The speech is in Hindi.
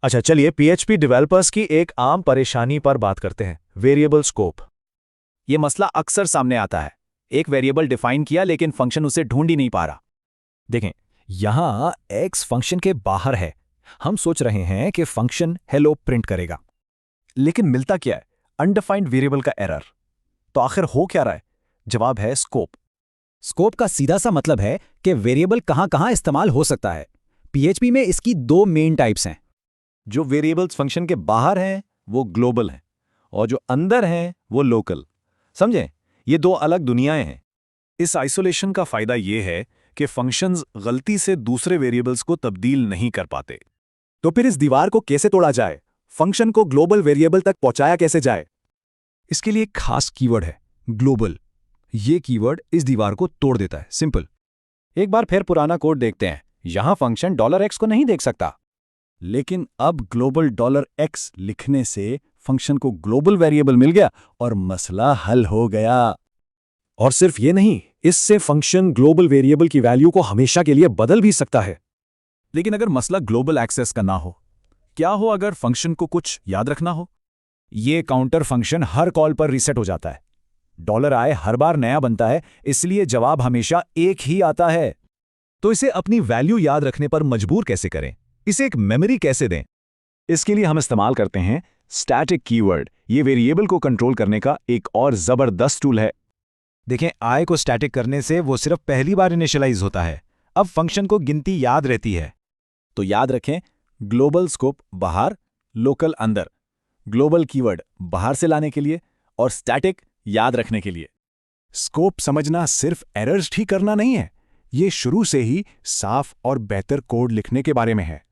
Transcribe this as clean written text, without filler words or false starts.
अच्छा चलिए पीएचपी डेवलपर्स की एक आम परेशानी पर बात करते हैं, वेरिएबल स्कोप। ये मसला अक्सर सामने आता है। एक वेरिएबल डिफाइन किया लेकिन फंक्शन उसे ढूंढ ही नहीं पा रहा। देखें, यहां x फंक्शन के बाहर है। हम सोच रहे हैं कि फंक्शन हेलो प्रिंट करेगा, लेकिन मिलता क्या है? अनडिफाइंड वेरिएबल का एरर। तो आखिर हो क्या रहा है? जवाब है स्कोप। स्कोप का सीधा सा मतलब है कि वेरिएबल कहां कहां इस्तेमाल हो सकता है। पीएचपी में इसकी दो मेन टाइप्स हैं। जो वेरिएबल्स फंक्शन के बाहर हैं वो ग्लोबल हैं, और जो अंदर हैं वो लोकल। समझें, ये दो अलग दुनियाएं हैं। इस आइसोलेशन का फायदा ये है कि फंक्शंस गलती से दूसरे वेरिएबल्स को तब्दील नहीं कर पाते। तो फिर इस दीवार को कैसे तोड़ा जाए? फंक्शन को ग्लोबल वेरिएबल तक पहुंचाया कैसे जाए? इसके लिए एक खास कीवर्ड है, ग्लोबल। ये कीवर्ड इस दीवार को तोड़ देता है। सिंपल। एक बार फिर पुराना कोड देखते हैं। यहां फंक्शन $x को नहीं देख सकता, लेकिन अब ग्लोबल $x लिखने से फंक्शन को ग्लोबल वेरिएबल मिल गया और मसला हल हो गया। और सिर्फ ये नहीं, इससे फंक्शन ग्लोबल वेरिएबल की वैल्यू को हमेशा के लिए बदल भी सकता है। लेकिन अगर मसला ग्लोबल एक्सेस का ना हो, क्या हो अगर फंक्शन को कुछ याद रखना हो? ये काउंटर फंक्शन हर कॉल पर रीसेट हो जाता है। $i हर बार नया बनता है, इसलिए जवाब हमेशा एक ही आता है। तो इसे अपनी वैल्यू याद रखने पर मजबूर कैसे करें? इसे एक मेमोरी कैसे दें? इसके लिए हम इस्तेमाल करते हैं स्टैटिक कीवर्ड। ये वेरिएबल को कंट्रोल करने का एक और जबरदस्त टूल है। देखें, i को स्टैटिक करने से वो सिर्फ पहली बार इनिशियलाइज होता है। अब फंक्शन को गिनती याद रहती है। तो याद रखें, ग्लोबल स्कोप बाहर, लोकल अंदर। ग्लोबल कीवर्ड बाहर से लाने के लिए और स्टैटिक याद रखने के लिए। स्कोप समझना सिर्फ एरर्स ठीक करना नहीं है, ये शुरू से ही साफ और बेहतर कोड लिखने के बारे में है।